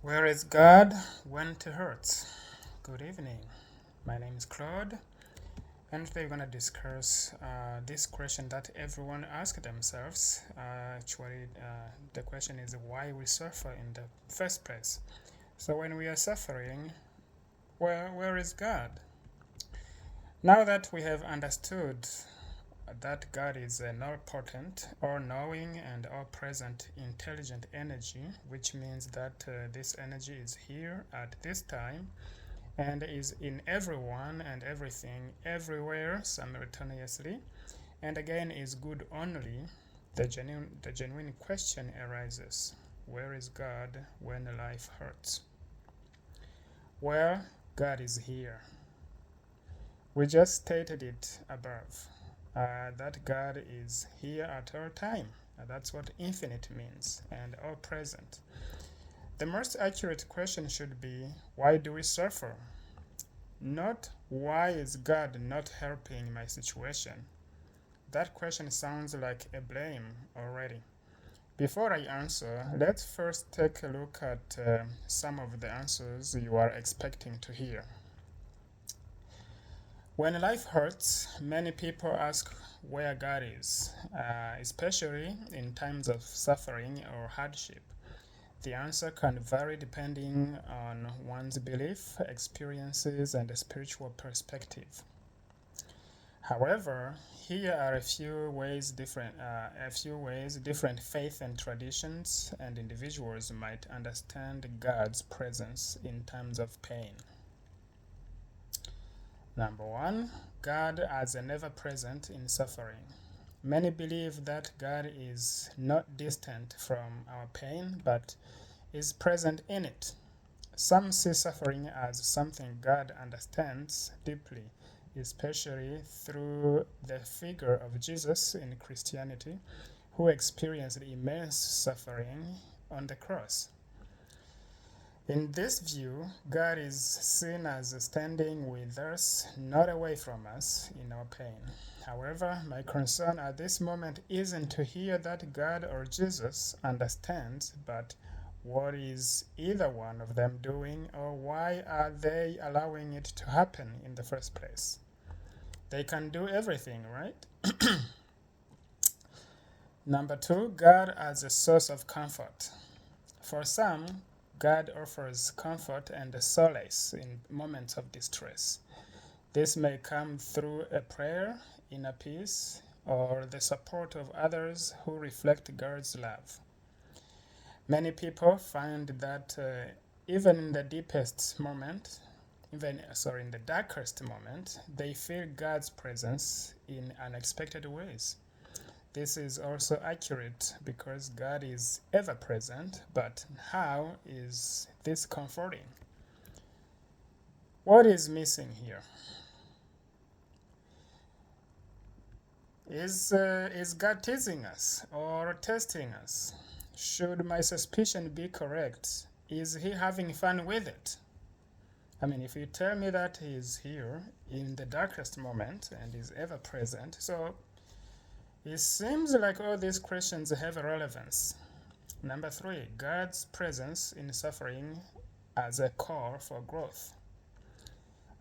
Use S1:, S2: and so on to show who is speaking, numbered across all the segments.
S1: Where is God when it hurts? Good evening. My name is Claude, and today we're going to discuss this question that everyone asks themselves. The question is why we suffer in the first place. So, when we are suffering, where is God? Now that we have understood that God is an all-potent, all-knowing, and all-present intelligent energy, which means that this energy is here at this time and is in everyone and everything everywhere simultaneously, and again is good only, the genuine question arises: where is God when life hurts? Well, God is here. We just stated it above. That God is here at all time. That's what infinite means, and all present. The most accurate question should be, why do we suffer? Not why is God not helping my situation? That question sounds like a blame already. Before I answer, let's first take a look at some of the answers you are expecting to hear. When life hurts, many people ask where God is, especially in times of suffering or hardship. The answer can vary depending on one's belief, experiences, and spiritual perspective. However, here are a few ways different faith and traditions and individuals might understand God's presence in times of pain. Number one, God as an ever-present in suffering. Many believe that God is not distant from our pain, but is present in it. Some see suffering as something God understands deeply, especially through the figure of Jesus in Christianity, who experienced immense suffering on the cross. In this view, God is seen as standing with us, not away from us in our pain. However, my concern at this moment isn't to hear that God or Jesus understands, but what is either one of them doing, or why are they allowing it to happen in the first place? They can do everything, right? Number two, God as a source of comfort. For some, God offers comfort and solace in moments of distress. This may come through a prayer, inner peace, or the support of others who reflect God's love. Many people find that even in the darkest moment, they feel God's presence in unexpected ways. This is also accurate because God is ever present, but how is this comforting? What is missing here? Is God teasing us or testing us? Should my suspicion be correct? Is he having fun with it? I mean, if you tell me that he is here in the darkest moment and is ever present, so it seems like all these questions have a relevance. Number three, God's presence in suffering as a call for growth.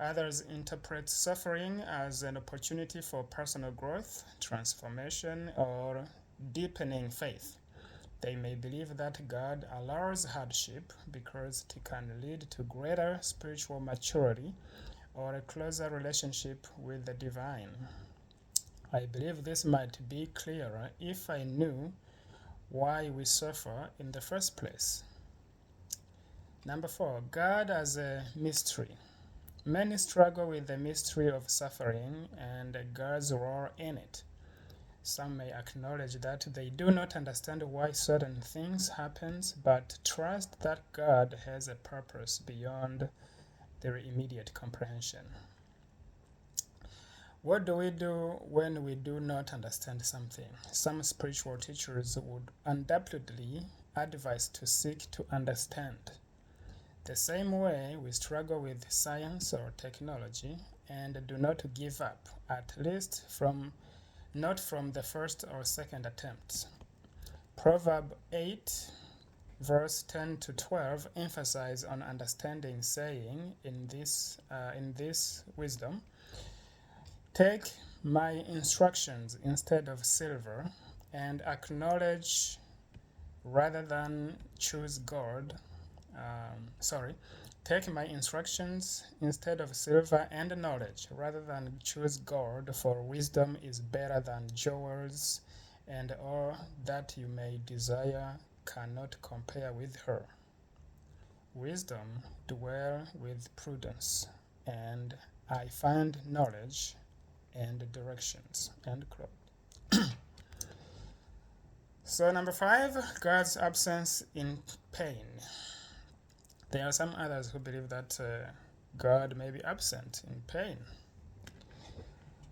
S1: Others interpret suffering as an opportunity for personal growth, transformation, or deepening faith. They may believe that God allows hardship because it can lead to greater spiritual maturity or a closer relationship with the divine. I believe this might be clearer if I knew why we suffer in the first place. Number four, God as a mystery. Many struggle with the mystery of suffering and God's role in it. Some may acknowledge that they do not understand why certain things happen, but trust that God has a purpose beyond their immediate comprehension. What do we do when we do not understand something? Some spiritual teachers would undoubtedly advise to seek to understand. The same way we struggle with science or technology and do not give up, at least not from the first or second attempt. Proverb 8 verse 10 to 12 emphasize on understanding, saying in this wisdom, take my instructions instead of silver, and acknowledge rather than choose God. Sorry, take my instructions instead of silver and knowledge, rather than choose gold, for wisdom is better than jewels, and all that you may desire cannot compare with her. Wisdom dwell with prudence, and I find knowledge and directions. End quote. So number 5, God's absence in pain. There are some others who believe that God may be absent in pain.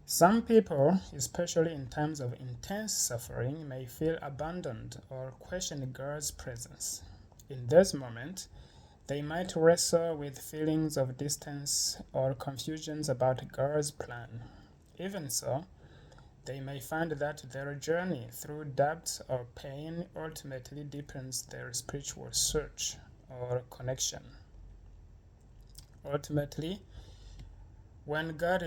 S1: Some people, especially in times of intense suffering, may feel abandoned or question God's presence. In those moments, they might wrestle with feelings of distance or confusions about God's plan. Even so, they may find that their journey through doubt or pain ultimately deepens their spiritual search or connection. Ultimately, where God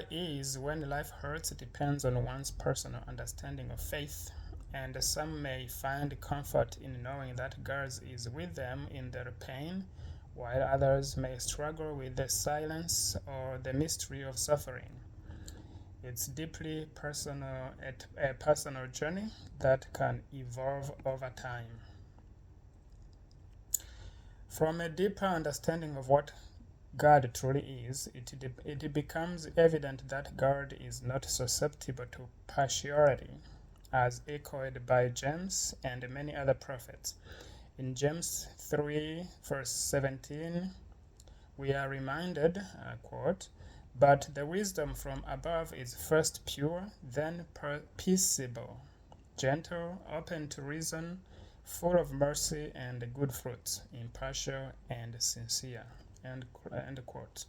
S1: is when life hurts depends on one's personal understanding of faith, and some may find comfort in knowing that God is with them in their pain, while others may struggle with the silence or the mystery of suffering. It's deeply personal, a personal journey that can evolve over time. From a deeper understanding of what God truly is, it becomes evident that God is not susceptible to partiality, as echoed by James and many other prophets. In James 3, verse 17, we are reminded, quote, but the wisdom from above is first pure, then peaceable, gentle, open to reason, full of mercy and good fruits, impartial and sincere. End quote.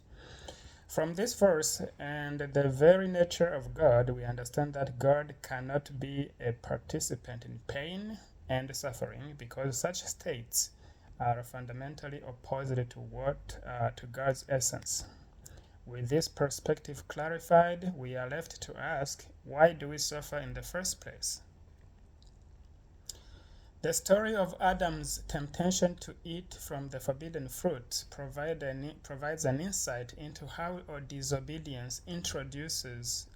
S1: From this verse and the very nature of God, we understand that God cannot be a participant in pain and suffering, because such states are fundamentally opposite to God's essence. With this perspective clarified, we are left to ask, why do we suffer in the first place? The story of Adam's temptation to eat from the forbidden fruit provides an insight into how our disobedience introduces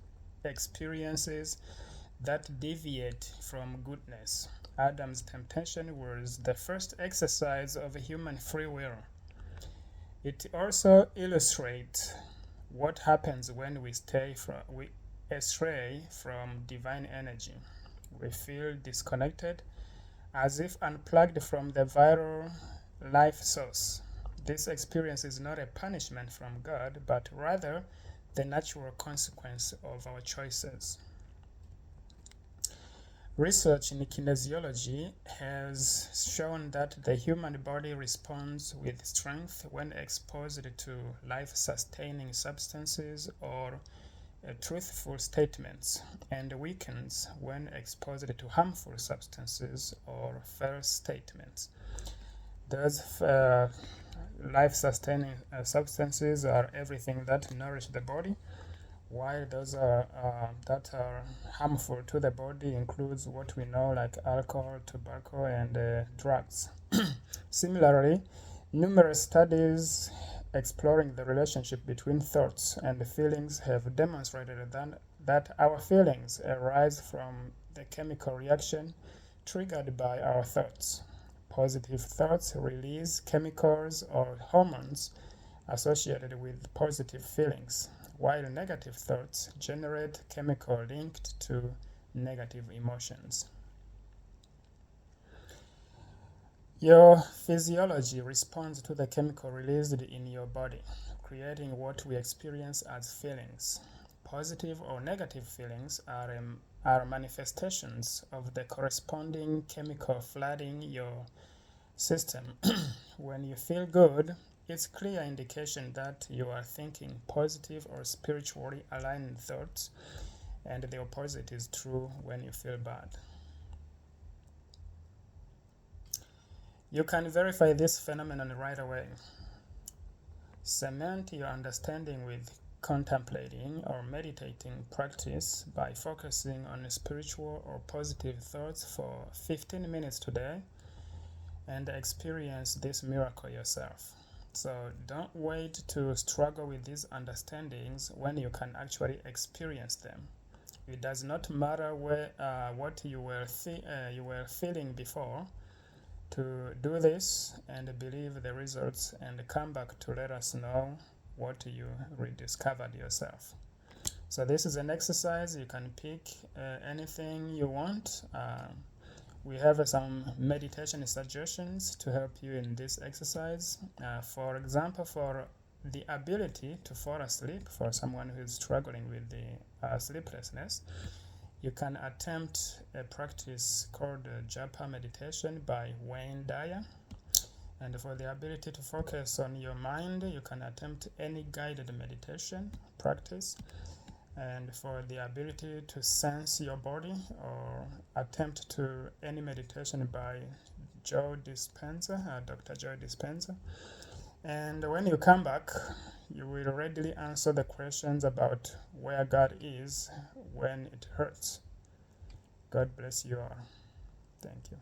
S1: experiences that deviate from goodness. Adam's temptation was the first exercise of human free will. It also illustrates what happens when we astray from divine energy. We feel disconnected, as if unplugged from the vital life source. This experience is not a punishment from God, but rather the natural consequence of our choices. Research in kinesiology has shown that the human body responds with strength when exposed to life-sustaining substances or truthful statements, and weakens when exposed to harmful substances or false statements. Those life-sustaining substances are everything that nourish the body, while those that are harmful to the body includes what we know like alcohol, tobacco, and drugs. Similarly, numerous studies exploring the relationship between thoughts and feelings have demonstrated that our feelings arise from the chemical reaction triggered by our thoughts. Positive thoughts release chemicals or hormones associated with positive feelings, while negative thoughts generate chemical linked to negative emotions. Your physiology responds to the chemical released in your body, creating what we experience as feelings. Positive or negative feelings are manifestations of the corresponding chemical flooding your system. When you feel good, it's a clear indication that you are thinking positive or spiritually aligned thoughts, and the opposite is true when you feel bad. You can verify this phenomenon right away. Cement your understanding with contemplating or meditating practice by focusing on spiritual or positive thoughts for 15 minutes today and experience this miracle yourself. So don't wait to struggle with these understandings when you can actually experience them. It does not matter what you were feeling before. To do this and believe the results and come back to let us know what you rediscovered yourself. So this is an exercise. You can pick anything you want. We have some meditation suggestions to help you in this exercise. For example, for the ability to fall asleep, for someone who is struggling with the sleeplessness, you can attempt a practice called Japa meditation by Wayne Dyer. And for the ability to focus on your mind, you can attempt any guided meditation practice. And for the ability to sense your body, or attempt to any meditation by Joe Dispenza, Dr. Joe Dispenza. And when you come back, you will readily answer the questions about where God is when it hurts. God bless you all. Thank you.